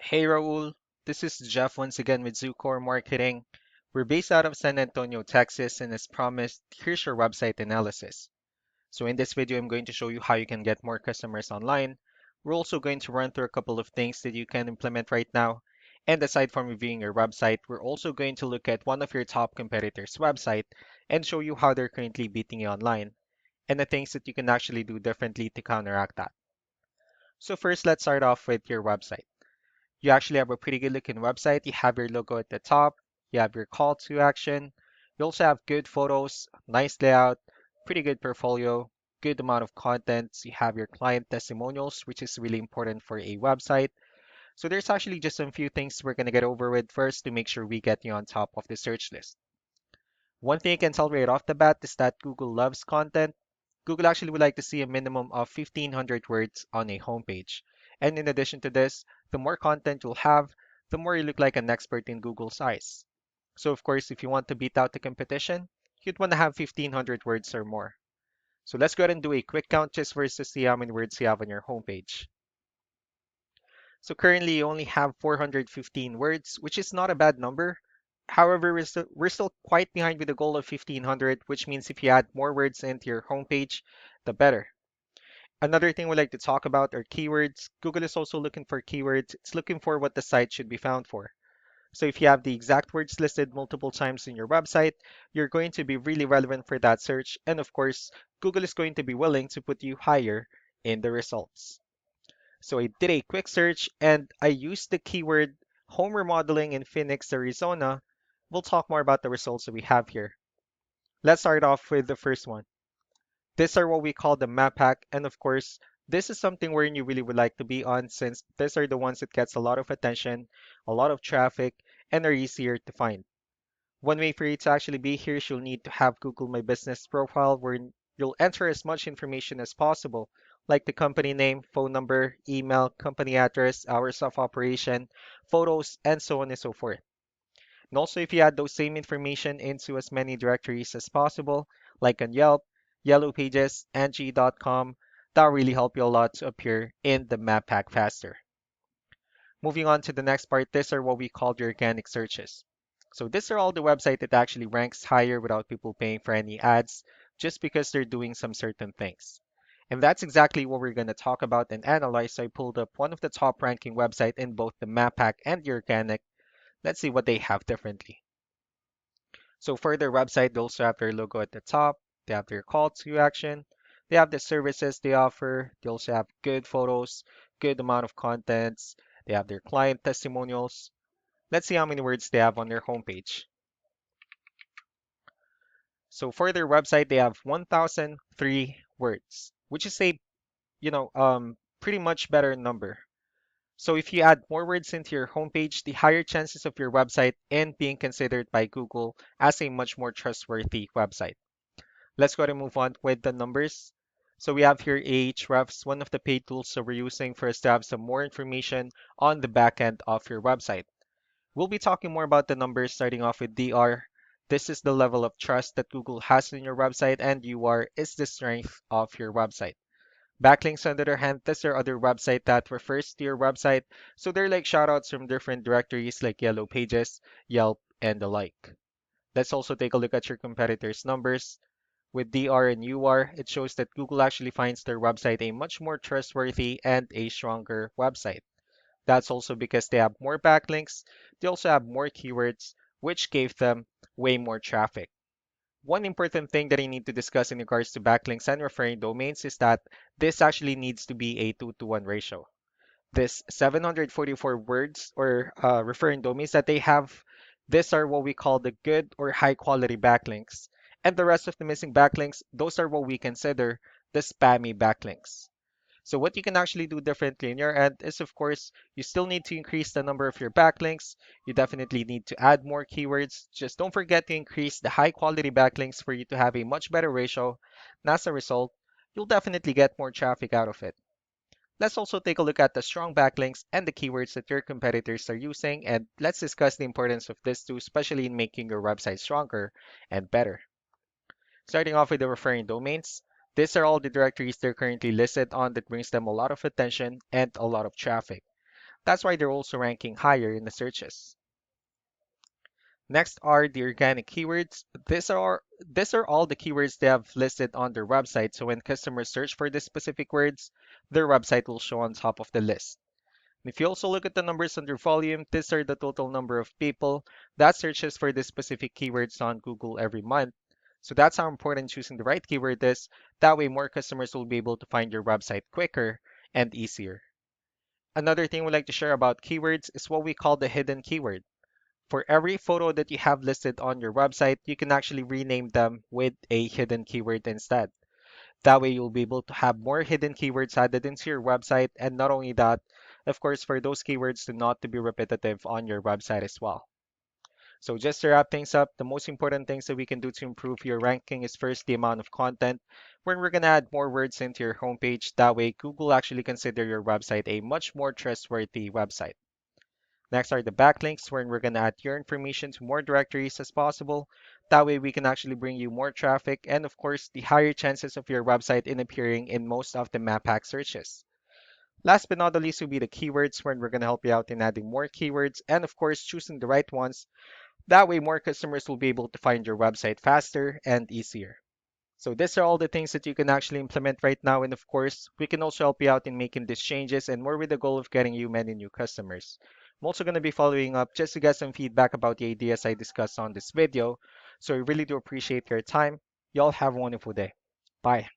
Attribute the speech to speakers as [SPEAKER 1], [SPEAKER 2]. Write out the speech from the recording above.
[SPEAKER 1] Hey Raul, this is Jeff once again with Zucore Marketing. We're based out of San Antonio, Texas, and as promised, here's your website analysis. So in this video, I'm going to show you how you can get more customers online. We're also going to run through a couple of things that you can implement right now. And aside from reviewing your website, we're also going to look at one of your top competitors' website and show you how they're currently beating you online and the things that you can actually do differently to counteract that. So first, let's start off with your website. You actually have a pretty good looking website. You have your logo at the top, you have your call to action. You also have good photos, nice layout, pretty good portfolio, good amount of content. You have your client testimonials, which is really important for a website. So there's actually just some few things we're going to get over with first to make sure we get you on top of the search list. One thing I can tell right off the bat is that Google loves content. Google actually would like to see a minimum of 1,500 words on a homepage. And in addition to this, the more content you'll have, the more you look like an expert in Google's eyes. So of course, if you want to beat out the competition, you'd want to have 1,500 words or more. So let's go ahead and do a quick count just for us to see how many words you have on your homepage. So currently you only have 415 words, which is not a bad number. However, we're still quite behind with the goal of 1,500, which means if you add more words into your homepage, the better. Another thing we like to talk about are keywords. Google is also looking for keywords. It's looking for what the site should be found for. So if you have the exact words listed multiple times in your website, you're going to be really relevant for that search. And of course, Google is going to be willing to put you higher in the results. So I did a quick search and I used the keyword home remodeling in Phoenix, Arizona. We'll talk more about the results that we have here. Let's start off with the first one. These are what we call the map hack. And of course, this is something where you really would like to be on since these are the ones that gets a lot of attention, a lot of traffic, and are easier to find. One way for you to actually be here is you'll need to have Google My Business profile where you'll enter as much information as possible, like the company name, phone number, email, company address, hours of operation, photos, and so on and so forth. And also, if you add those same information into as many directories as possible, like on Yelp, Yellow Pages, Angie.com, that'll really help you a lot to appear in the map pack faster. Moving on to the next part, these are what we call the organic searches. So these are all the website that actually ranks higher without people paying for any ads, just because they're doing some certain things. And that's exactly what we're going to talk about and analyze. So I pulled up one of the top ranking website in both the map pack and the organic. Let's see what they have differently. So for their website, they also have their logo at the top. They have their call to action. They have the services they offer. They also have good photos, good amount of contents. They have their client testimonials. Let's see how many words they have on their homepage. So for their website, they have 1,003 words, which is a, pretty much better number. So if you add more words into your homepage, the higher chances of your website and being considered by Google as a much more trustworthy website. Let's go ahead and move on with the numbers. So we have here Ahrefs, one of the paid tools that we're using for us to have some more information on the back end of your website. We'll be talking more about the numbers starting off with DR. This is the level of trust that Google has in your website, and UR is the strength of your website. Backlinks, on the other hand, these are other website that refers to your website, so they're like shoutouts from different directories like Yellow Pages, Yelp, and the like. Let's also take a look at your competitors' numbers. With DR and UR, it shows that Google actually finds their website a much more trustworthy and a stronger website. That's also because they have more backlinks, they also have more keywords, which gave them way more traffic. One important thing that I need to discuss in regards to backlinks and referring domains is that this actually needs to be a 2-to-1 ratio. This 744 words or referring domains that they have, these are what we call the good or high quality backlinks. And the rest of the missing backlinks, those are what we consider the spammy backlinks. So what you can actually do differently in your end is, of course, you still need to increase the number of your backlinks. You definitely need to add more keywords. Just don't forget to increase the high quality backlinks for you to have a much better ratio. And as a result, you'll definitely get more traffic out of it. Let's also take a look at the strong backlinks and the keywords that your competitors are using, and let's discuss the importance of this too, especially in making your website stronger and better. Starting off with the referring domains, these are all the directories they're currently listed on that brings them a lot of attention and a lot of traffic. That's why they're also ranking higher in the searches. Next are the organic keywords. These are all the keywords they have listed on their website. So when customers search for these specific words, their website will show on top of the list. If you also look at the numbers under volume, these are the total number of people that searches for this specific keywords on Google every month. So that's how important choosing the right keyword is. That way more customers will be able to find your website quicker and easier. Another thing we like to share about keywords is what we call the hidden keyword. For every photo that you have listed on your website, you can actually rename them with a hidden keyword instead. That way you'll be able to have more hidden keywords added into your website. And not only that, of course, for those keywords to not to be repetitive on your website as well. So just to wrap things up, the most important things that we can do to improve your ranking is first the amount of content, where we're going to add more words into your homepage. That way Google actually consider your website a much more trustworthy website. Next are the backlinks, where we're going to add your information to more directories as possible. That way we can actually bring you more traffic and of course the higher chances of your website in appearing in most of the map hack searches. Last but not the least will be the keywords, where we're going to help you out in adding more keywords and of course choosing the right ones. That way more customers will be able to find your website faster and easier. So these are all the things that you can actually implement right now. And of course, we can also help you out in making these changes and more with the goal of getting you many new customers. I'm also going to be following up just to get some feedback about the ideas I discussed on this video. So I really do appreciate your time. Y'all have a wonderful day. Bye.